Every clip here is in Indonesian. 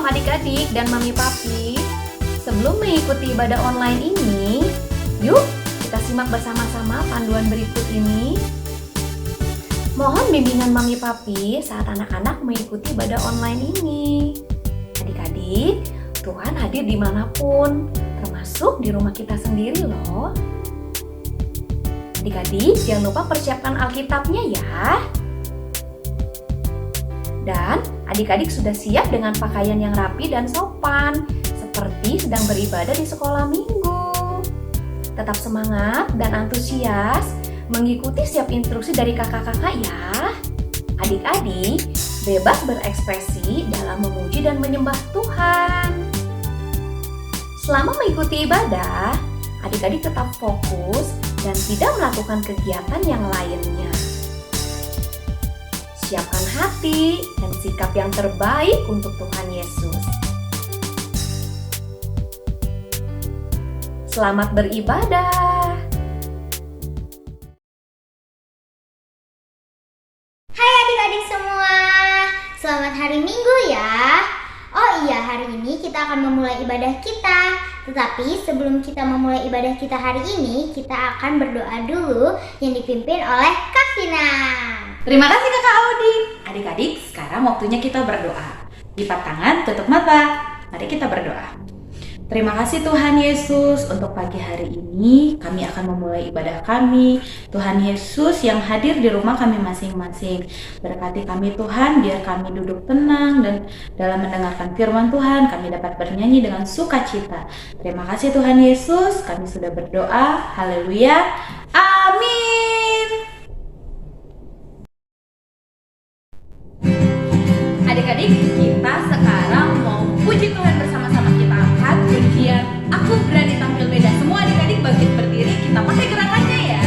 adik-adik dan mami papi. Sebelum mengikuti ibadah online ini, yuk kita simak bersama-sama panduan berikut ini. Mohon bimbingan mami papi saat anak-anak mengikuti ibadah online ini. Adik-adik, Tuhan hadir dimanapun, termasuk di rumah kita sendiri loh. Adik-adik, jangan lupa persiapkan Alkitabnya ya. Dan adik-adik sudah siap dengan pakaian yang rapi dan sopan, seperti sedang beribadah di sekolah minggu. Tetap semangat dan antusias mengikuti setiap instruksi dari kakak-kakak ya. Adik-adik bebas berekspresi dalam memuji dan menyembah Tuhan. Selama mengikuti ibadah, adik-adik tetap fokus dan tidak melakukan kegiatan yang lainnya. Siapkan hati dan sikap yang terbaik untuk Tuhan Yesus. Selamat beribadah. Hai adik-adik semua, selamat hari Minggu ya. Oh iya, hari ini kita akan memulai ibadah kita. Tetapi sebelum kita memulai ibadah kita hari ini, kita akan berdoa dulu yang dipimpin oleh Kak Vina. Terima kasih Kakak Audi. Adik-adik, sekarang waktunya kita berdoa. Lipat tangan, tutup mata. Mari kita berdoa. Terima kasih Tuhan Yesus untuk pagi hari ini kami akan memulai ibadah kami. Tuhan Yesus yang hadir di rumah kami masing-masing. Berkati kami Tuhan, biar kami duduk tenang dan dalam mendengarkan firman Tuhan kami dapat bernyanyi dengan sukacita. Terima kasih Tuhan Yesus, kami sudah berdoa. Haleluya. Amin. Adik-adik, kita sekarang mau puji Tuhan bersama-sama. Kita angkat pujian Aku Berani Tampil Beda. Semua adik-adik bangkit berdiri, kita pakai gerakannya ya.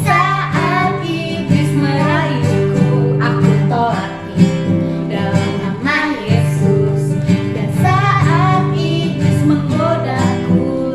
Saat iblis merayuku, aku tolak dalam nama Yesus. Dan saat iblis menggodaku,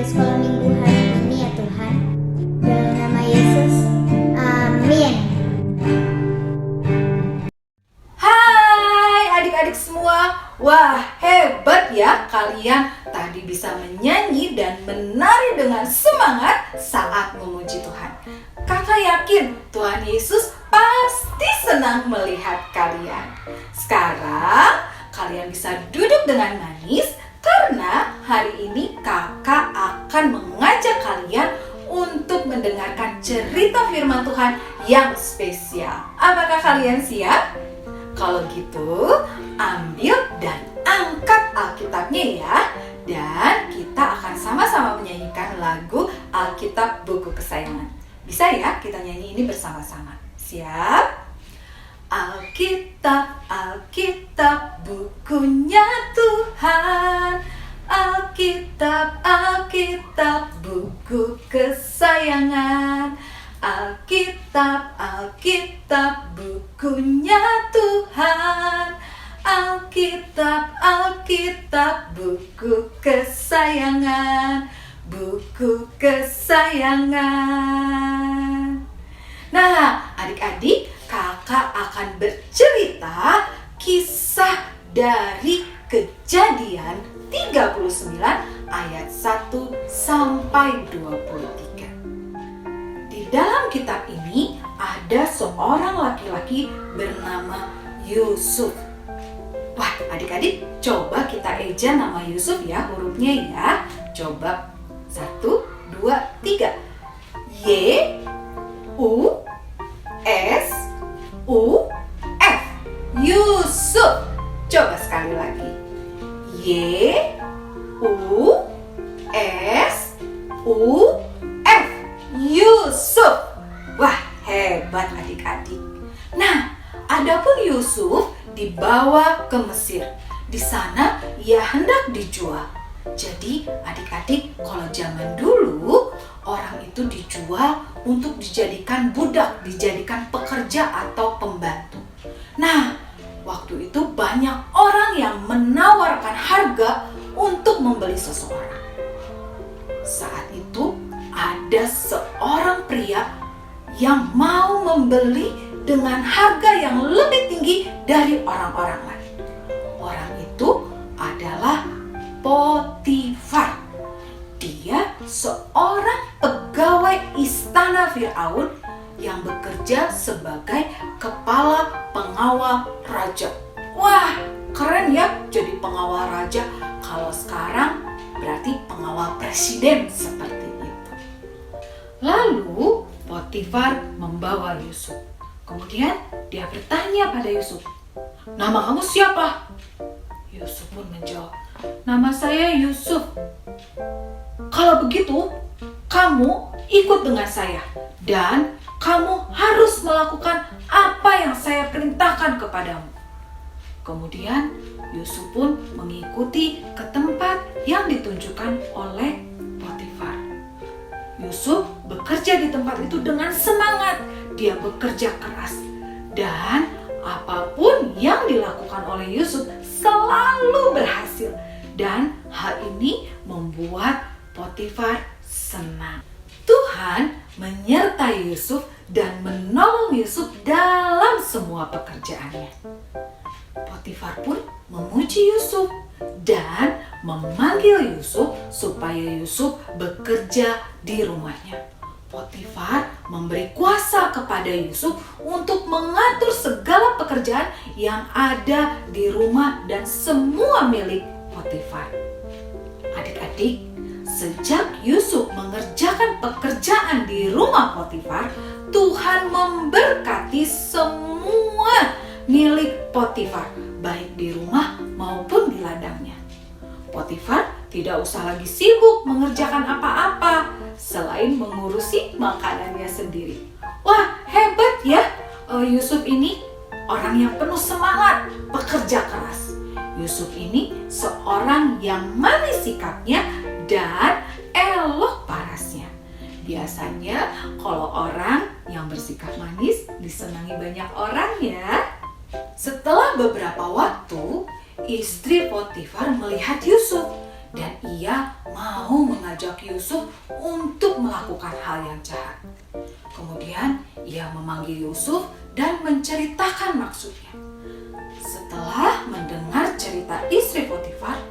sekolah minggu hari ini ya Tuhan. Dalam nama Yesus, amin. Hai adik-adik semua. Wah, hebat ya kalian tadi bisa menyanyi dan menari dengan semangat saat memuji Tuhan. Kakak yakin Tuhan Yesus pasti senang melihat kalian. Sekarang kalian bisa duduk dengan manis karena hari ini kakak akan mengajak kalian untuk mendengarkan cerita firman Tuhan yang spesial. Apakah kalian siap? Kalau gitu, ambil dan angkat Alkitabnya ya. Dan kita akan sama-sama menyanyikan lagu Alkitab Buku Kesayangan. Bisa ya kita nyanyi ini bersama-sama. Siap? Alkitab, Alkitab, bukunya Tuhan. Alkitab, Alkitab, buku kesayangan. Alkitab, Alkitab, bukunya Tuhan. Alkitab, Alkitab, buku kesayangan. Buku kesayangan. Nah, adik-adik, kakak akan bercerita kisah dari Kejadian 39 ayat 1 sampai 23. Di dalam kitab ini ada seorang laki-laki bernama Yusuf. Wah, adik-adik, coba kita eja nama Yusuf ya, hurufnya ya. Coba 1, 2, 3. Y U S U F. Yusuf. Coba sekali lagi. Y U S U F. Yusuf. Wah, hebat adik-adik. Nah, adapun Yusuf dibawa ke Mesir. Di sana ia hendak dijual. Jadi adik-adik, kalau zaman dulu orang itu dijual untuk dijadikan budak, dijadikan pekerja atau pembantu. Nah, waktu itu banyak orang yang menawarkan harga untuk membeli seseorang. Saat itu ada seorang pria yang mau membeli dengan harga yang lebih tinggi dari orang-orang lain. Orang itu adalah Potifar. Dia seorang pegawai istana Firaun yang bekerja sebagai kepala pengawal raja. Wah, keren ya jadi pengawal raja. Kalau sekarang berarti pengawal presiden seperti itu. Lalu Potifar membawa Yusuf. Kemudian dia bertanya pada Yusuf, "Nama kamu siapa?" Yusuf pun menjawab, "Nama saya Yusuf." "Kalau begitu, kamu ikut dengan saya dan kamu harus melakukan apa yang saya perintahkan kepadamu." Kemudian Yusuf pun mengikuti ke tempat yang ditunjukkan oleh Potifar. Yusuf bekerja di tempat itu dengan semangat. Dia bekerja keras dan apapun yang dilakukan oleh Yusuf selalu berhasil. Dan hal ini membuat Potifar senang. Tuhan menyertai Yusuf dan menolong Yusuf dalam semua pekerjaannya. Potifar pun memuji Yusuf dan memanggil Yusuf supaya Yusuf bekerja di rumahnya. Potifar memberi kuasa kepada Yusuf untuk mengatur segala pekerjaan yang ada di rumah dan semua milik Potifar. Adik-adik, sejak Yusuf mengerjakan pekerjaan di rumah Potifar, Tuhan memberkati semua milik Potifar, baik di rumah maupun di ladangnya. Potifar tidak usah lagi sibuk mengerjakan apa-apa selain mengurusi makanannya sendiri. Wah, hebat ya Yusuf ini, orang yang penuh semangat, pekerja keras. Yusuf ini seorang yang manis sikapnya dan elok parasnya. Biasanya kalau orang yang bersikap manis disenangi banyak orang ya. Setelah beberapa waktu, istri Potifar melihat Yusuf dan ia mau mengajak mengajak Yusuf untuk melakukan hal yang jahat. Kemudian ia memanggil Yusuf dan menceritakan maksudnya. Setelah mendengar cerita istri Potifar,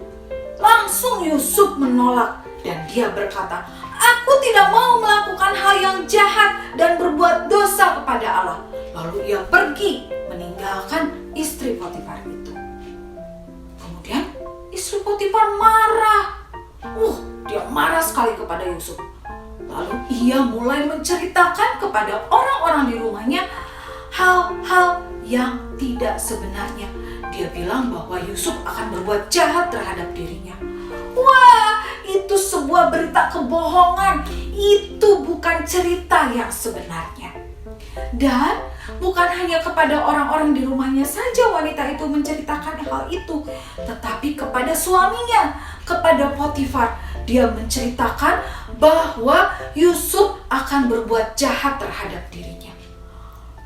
langsung Yusuf menolak dan dia berkata, "Aku tidak mau melakukan hal yang jahat dan berbuat dosa kepada Allah." Lalu ia pergi meninggalkan istri Potifar itu. Kemudian istri Potifar marah. Dia marah sekali kepada Yusuf. Lalu ia mulai menceritakan kepada orang-orang di rumahnya hal-hal yang tidak sebenarnya. Dia bilang bahwa Yusuf akan berbuat jahat terhadap dirinya. Wah, itu sebuah berita kebohongan. Itu bukan cerita yang sebenarnya. Dan bukan hanya kepada orang-orang di rumahnya saja wanita itu menceritakan hal itu, tetapi kepada suaminya, kepada Potifar. Dia menceritakan bahwa Yusuf akan berbuat jahat terhadap dirinya.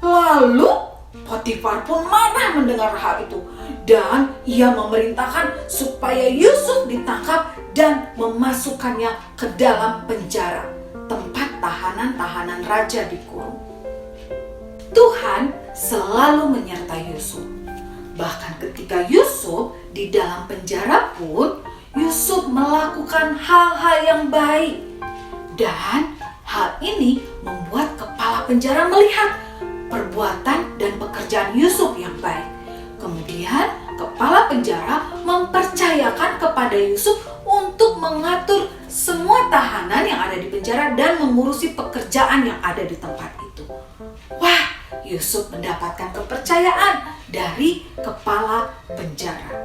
Lalu Potifar pun marah mendengar hal itu dan ia memerintahkan supaya Yusuf ditangkap dan memasukkannya ke dalam penjara, tempat tahanan-tahanan raja dikurung. Tuhan selalu menyertai Yusuf. Bahkan ketika Yusuf di dalam penjara pun, Yusuf melakukan hal-hal yang baik. Dan hal ini membuat kepala penjara melihat perbuatan dan pekerjaan Yusuf yang baik. Kemudian kepala penjara mempercayakan kepada Yusuf untuk mengatur semua tahanan yang ada di penjara dan mengurusi pekerjaan yang ada di tempat itu. Wah, Yusuf mendapatkan kepercayaan dari kepala penjara.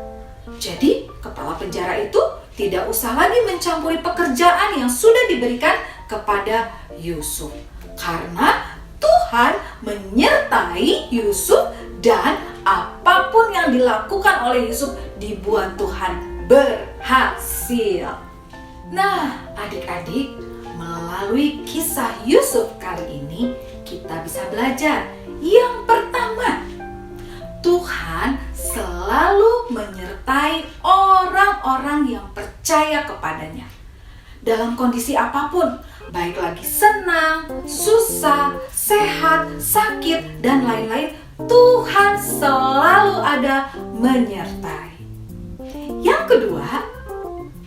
Jadi, kepala penjara itu tidak usah lagi mencampuri pekerjaan yang sudah diberikan kepada Yusuf. Karena Tuhan menyertai Yusuf dan apapun yang dilakukan oleh Yusuf dibuat Tuhan berhasil. Nah, adik-adik, melalui kisah Yusuf kali ini kita bisa belajar. Yang pertama, Tuhan selalu menyertai orang-orang yang percaya kepadanya. Dalam kondisi apapun, baik lagi senang, susah, sehat, sakit, dan lain-lain, Tuhan selalu ada menyertai. Yang kedua,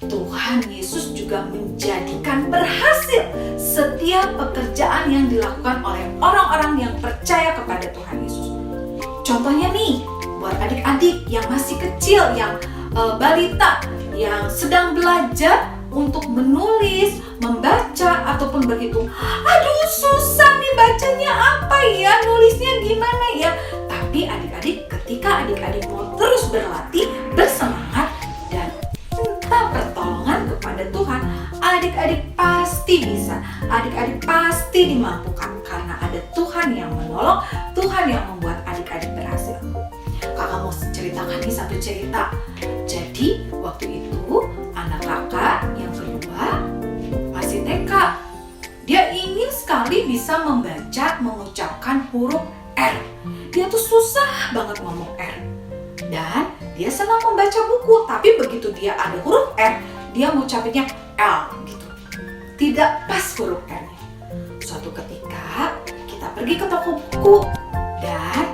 Tuhan Yesus juga menjadikan berhasil setiap pekerjaan yang dilakukan oleh orang-orang yang percaya kepada Tuhan Yesus. Contohnya nih, buat adik-adik yang masih kecil, yang balita, yang sedang belajar untuk menulis, membaca, ataupun berhitung. Aduh, susah nih bacanya apa ya, nulisnya gimana ya. Tapi adik-adik, ketika adik-adik mau terus berlatih, bersemangat, dan minta pertolongan kepada Tuhan, adik-adik pasti bisa, adik-adik pasti dimampukan. Karena ada Tuhan yang menolong, Tuhan yang membuat adik-adik berhasil. Kakak mau ceritakan nih satu cerita. Jadi waktu itu anak kakak yang kedua masih TK. Dia ingin sekali bisa membaca, mengucapkan huruf R. Dia tuh susah banget ngomong R. Dan dia senang membaca buku, tapi begitu dia ada huruf R, dia ngucapinnya L gitu. Tidak pas huruf R-nya. Suatu ketika kita pergi ke toko buku dan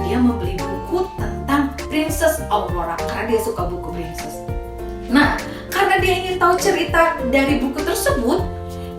dia membeli buku tentang Princess Aurora karena dia suka buku princess. Nah, karena dia ingin tahu cerita dari buku tersebut,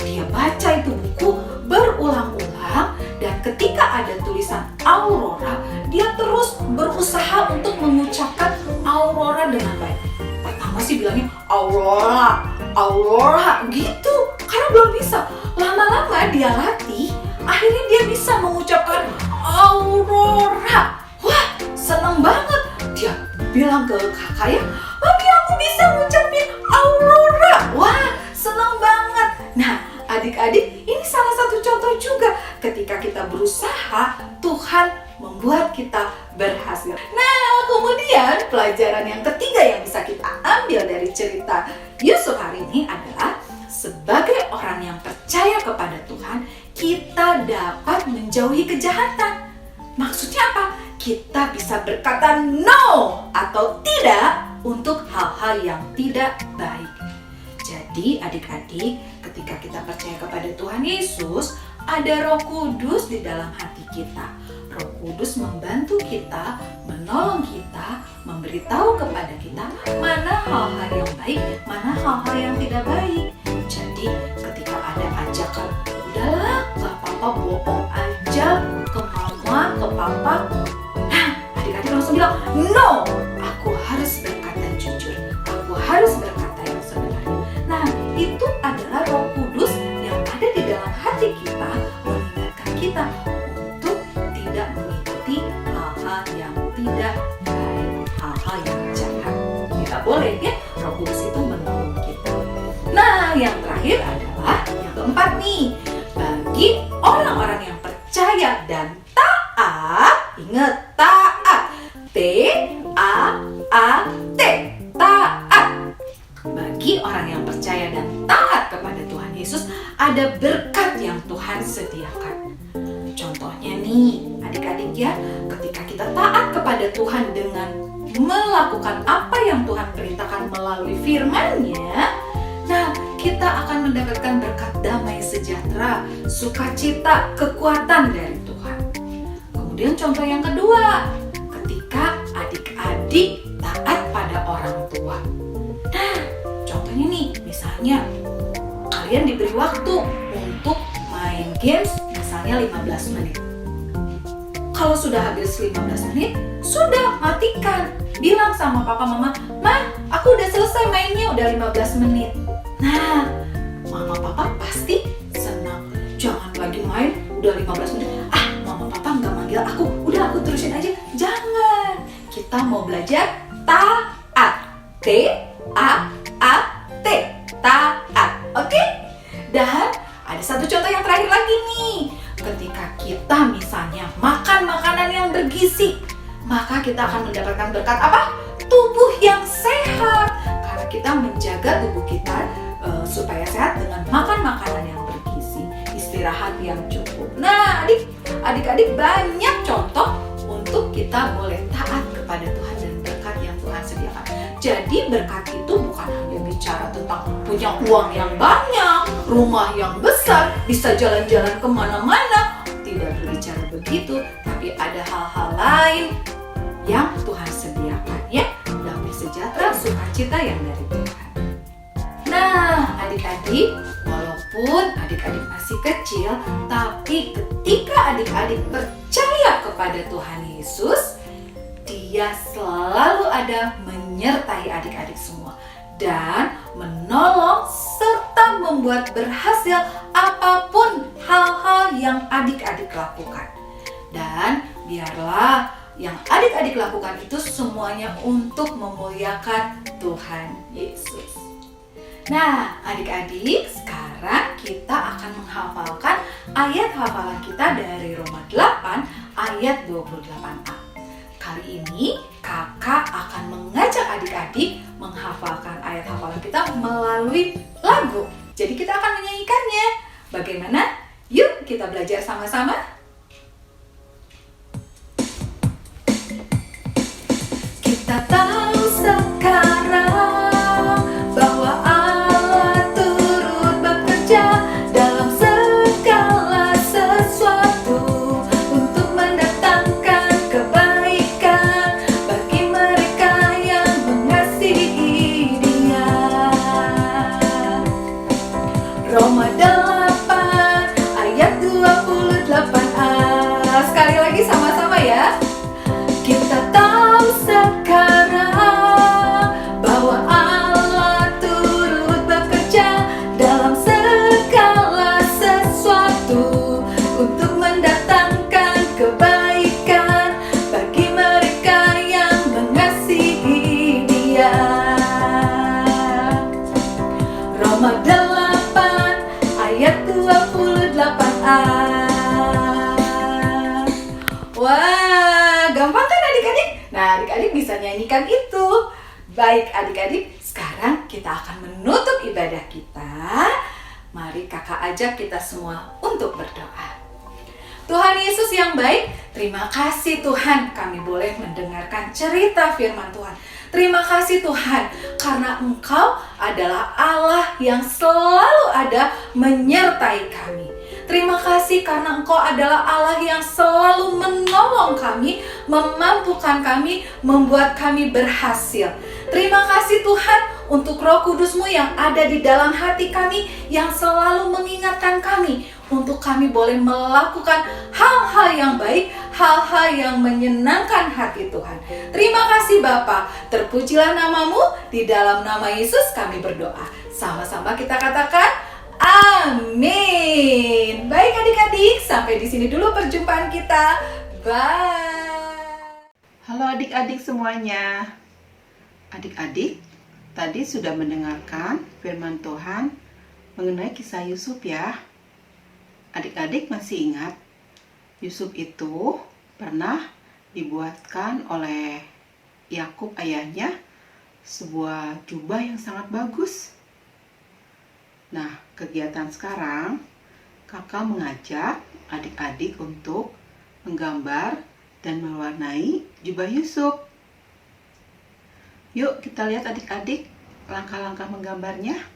dia baca itu buku berulang-ulang dan ketika ada tulisan Aurora, dia terus berusaha untuk mengucapkan Aurora dengan baik. Pertama sih bilangnya Aurora, Aurora gitu, karena belum bisa. Lama-lama dia latih, akhirnya dia bisa mengucapkan Aurora. Wah, seneng banget. Dia bilang ke kakaknya, "Mami, aku bisa ngucapin Aurora." Wah, seneng banget. Nah, adik-adik, ini salah satu contoh juga. Ketika kita berusaha, Tuhan membuat kita berhasil. Nah, kemudian pelajaran yang ketiga yang bisa kita ambil dari cerita Yusuf hari ini adalah sebagai orang yang percaya kepada Tuhan, kita dapat menjauhi kejahatan. Maksudnya apa? Kita bisa berkata no atau tidak untuk hal-hal yang tidak baik. Jadi Jadi adik-adik, ketika kita percaya kepada Tuhan Yesus, ada Roh Kudus di dalam hati kita. Roh Kudus membantu kita, menolong kita, memberitahu kepada kita mana hal-hal yang baik, mana hal-hal yang tidak baik. Jadi ketika ada ajakan, udahlah gak apa-apa, bohong aja ke mama, ke papa. Nah, adik-adik langsung bilang, no, aku harus berkata jujur, aku harus berkata yang sebenarnya. Nah, itu adalah Roh Kudus yang ada di dalam hati kita, mengingatkan kita untuk tidak mengikuti hal-hal yang tidak baik, hal-hal yang jahat. Tidak boleh ya, Roh Kudus itu menolong kita. Nah, yang terakhir adalah yang keempat nih. Bagi orang-orang yang percaya dan taat, ingat taat, T-A-A-T, taat. Bagi orang yang percaya dan taat kepada Tuhan Yesus, ada berkat yang Tuhan sediakan. Contohnya nih, adik-adik ya, ketika kita taat kepada Tuhan dengan melakukan apa yang Tuhan perintahkan melalui firman-Nya, nah, kita akan mendapatkan berkat damai sejahtera, sukacita, kekuatan dari Tuhan. Kemudian contoh yang kedua, ketika adik-adik taat pada orang tua. Nah, contohnya nih, misalnya kalian diberi waktu untuk main games misalnya 15 menit. Kalau sudah habis 15 menit, sudah matikan. Bilang sama papa mama, "Ma, aku udah selesai mainnya, udah 15 menit." Nah, mama papa pasti senang. Jangan lagi main, udah 15 menit. Ah, mama papa nggak manggil aku, udah aku terusin aja. Jangan. Kita mau belajar taat. T-A-A-T. Taat. Oke? Dan ada satu contoh yang terakhir lagi nih. Ketika kita misalnya makan makanan yang bergizi, maka kita akan mendapatkan berkat apa? Tubuh yang sehat. Karena kita menjaga tubuh kita supaya sehat dengan makan makanan yang bergizi, istirahat yang cukup. Nah, adik-adik banyak contoh untuk kita boleh taat kepada Tuhan dan berkat yang Tuhan sediakan. Jadi berkat itu bukan hanya bicara tentang punya uang yang banyak, rumah yang besar, bisa jalan-jalan kemana-mana. Tidak berbicara begitu, tapi ada hal-hal lain yang Tuhan sediakan ya, damai sejahtera, sukacita yang dari Tuhan. Nah, adik-adik, walaupun adik-adik masih kecil, tapi ketika adik-adik percaya kepada Tuhan Yesus, Dia selalu ada menyertai adik-adik semua dan menolong serta membuat berhasil apapun hal-hal yang adik-adik lakukan. Dan biarlah yang adik-adik lakukan itu semuanya untuk memuliakan Tuhan Yesus. Nah, adik-adik, sekarang kita akan menghafalkan ayat hafalan kita dari Roma 8 ayat 28a. Kali ini kakak akan mengajak adik-adik menghafalkan ayat hafalan kita melalui lagu. Jadi kita akan menyanyikannya. Bagaimana? Yuk kita belajar sama-sama. Kita tahu sekarang bahwa Allah turut bekerja dalam segala sesuatu untuk mendatangkan kebaikan bagi mereka yang mengasihi Dia. Roma 8 ayat 28a. Sekali lagi sama-sama ya. Kita tahu sekarang bahwa Allah turut bekerja dalam segala sesuatu untuk mendatangkan kebaikan bagi mereka yang mengasihi Dia. Roma 8 ayat 28a. Wah, gampang kan adik-adik? Nah, adik-adik bisa nyanyikan itu. Baik adik-adik, sekarang kita akan menutup ibadah kita. Mari kakak ajak kita semua untuk berdoa. Tuhan Yesus yang baik, terima kasih Tuhan kami boleh mendengarkan cerita firman Tuhan. Terima kasih Tuhan, karena Engkau adalah Allah yang selalu ada menyertai kami. Terima kasih karena Engkau adalah Allah yang selalu menolong kami, memampukan kami, membuat kami berhasil. Terima kasih Tuhan untuk Roh Kudus-Mu yang ada di dalam hati kami, yang selalu mengingatkan kami untuk kami boleh melakukan hal-hal yang baik, hal-hal yang menyenangkan hati Tuhan. Terima kasih Bapa, terpujilah nama-Mu, di dalam nama Yesus kami berdoa. Sama-sama kita katakan, amin. Baik adik-adik, sampai di sini dulu perjumpaan kita. Bye. Halo adik-adik semuanya. Adik-adik, tadi sudah mendengarkan firman Tuhan mengenai kisah Yusuf ya. Adik-adik masih ingat, Yusuf itu pernah dibuatkan oleh Yakub ayahnya sebuah jubah yang sangat bagus. Nah, kegiatan sekarang, kakak mengajak adik-adik untuk menggambar dan mewarnai jubah Yusuf. Yuk kita lihat adik-adik langkah-langkah menggambarnya.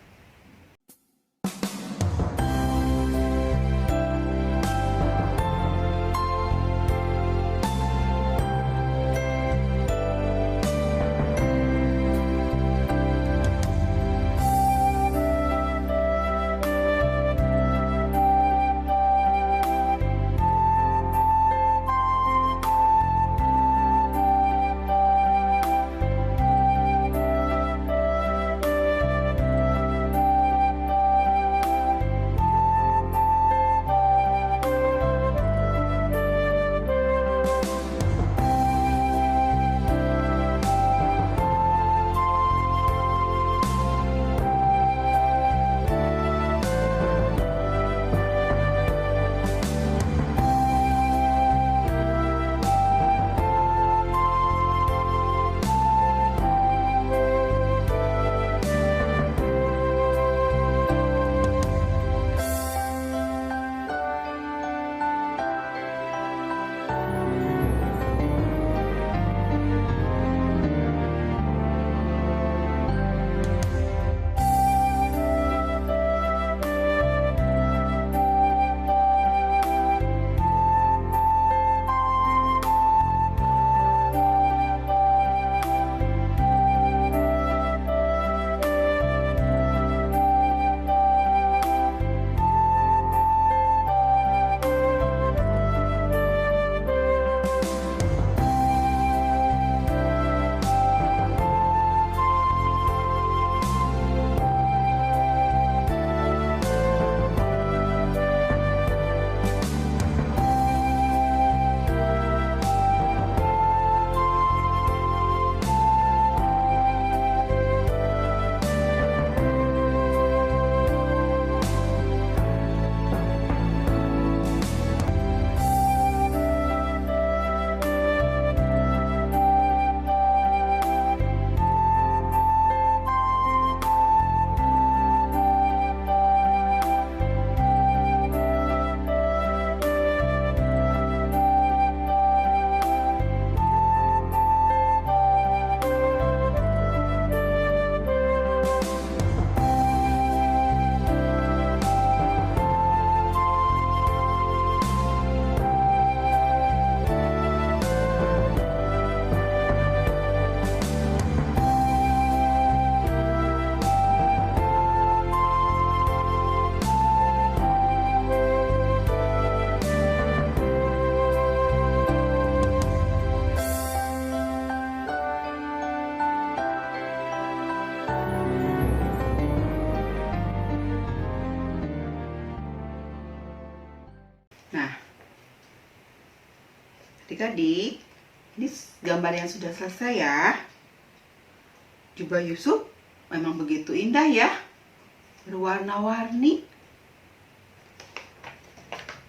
Nah, adik-adik, ini gambar yang sudah selesai ya. Jubah Yusuf memang begitu indah ya, berwarna-warni.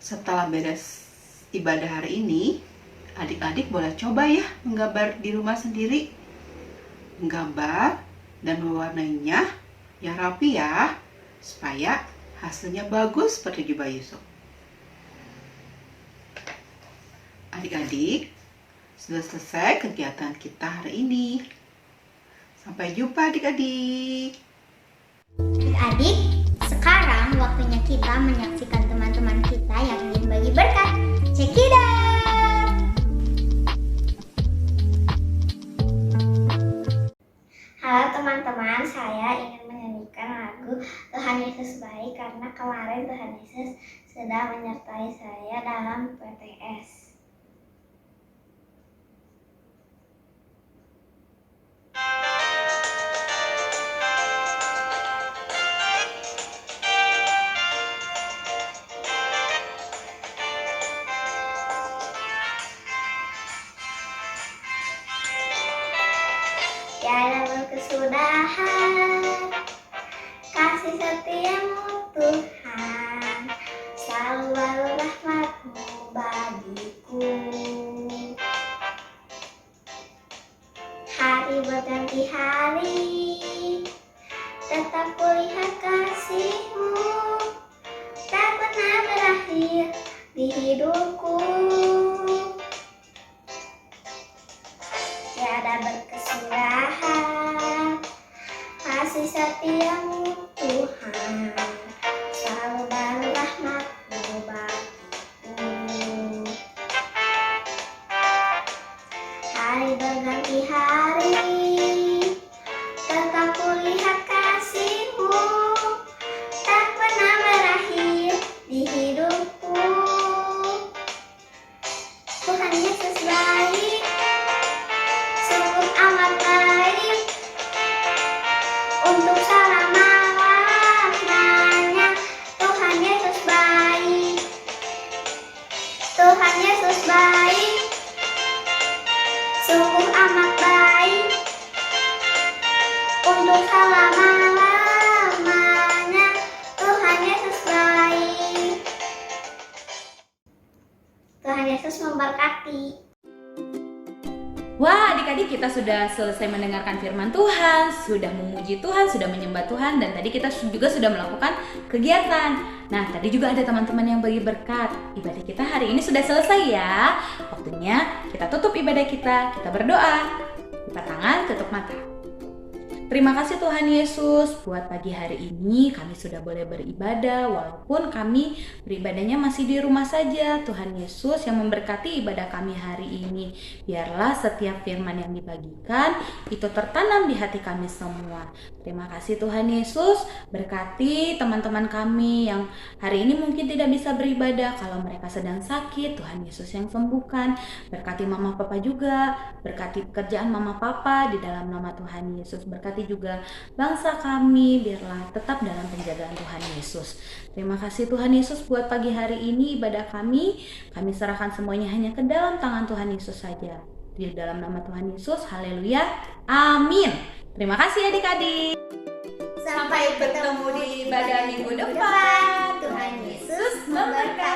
Setelah beres ibadah hari ini, adik-adik boleh coba ya menggambar di rumah sendiri. Menggambar dan mewarnainya yang rapi ya, supaya hasilnya bagus seperti jubah Yusuf. Adik-adik, sudah selesai kegiatan kita hari ini. Sampai jumpa adik-adik. Adik-adik, sekarang waktunya kita menyaksikan teman-teman kita yang ingin bagi berkat. Check it out! Halo teman-teman, saya ingin menyanyikan lagu Tuhan Yesus Baik karena kemarin Tuhan Yesus sudah menyertai saya dalam PTS. Tiada berkesudahan, kasih setiamu Tuhan, selalu baru rahmat-Mu bagiku. Hari berganti hari, tetap kulihat kasih-Mu, tak pernah berakhir di hidupku. Tiada berkesudahan, kasih setiamu Tuhan, selalu baru rahmat-Mu bagiku. Hari berganti hari, tetap kulihat kasih-Mu, tak pernah berakhir di hidupku. Tuhan Yesus baik, sungguh amat baik, untuk selama-lamanya. Tuhan Yesus baik, Tuhan Yesus baik, sungguh amat baik, untuk selama-lamanya. Tuhan Yesus baik. Tuhan Yesus memberkati. Wah, adik-adik, kita sudah selesai mendengarkan firman Tuhan, sudah memuji Tuhan, sudah menyembah Tuhan, dan tadi kita juga sudah melakukan kegiatan. Nah, tadi juga ada teman-teman yang bagi berkat. Ibadah kita hari ini sudah selesai ya. Waktunya kita tutup ibadah kita berdoa. Lipat tangan, tutup mata. Terima kasih Tuhan Yesus, buat pagi hari ini kami sudah boleh beribadah walaupun kami beribadahnya masih di rumah saja. Tuhan Yesus yang memberkati ibadah kami hari ini. Biarlah setiap firman yang dibagikan itu tertanam di hati kami semua. Terima kasih Tuhan Yesus, berkati teman-teman kami yang hari ini mungkin tidak bisa beribadah. Kalau mereka sedang sakit, Tuhan Yesus yang sembuhkan. Berkati mama papa juga, berkati pekerjaan mama papa di dalam nama Tuhan Yesus. Berkati juga bangsa kami, biarlah tetap dalam penjagaan Tuhan Yesus. Terima kasih Tuhan Yesus buat pagi hari ini ibadah kami serahkan semuanya hanya ke dalam tangan Tuhan Yesus saja. Di dalam nama Tuhan Yesus, haleluya, amin. Terima kasih adik-adik. Sampai bertemu di ibadah minggu depan. Tuhan Yesus memberkati.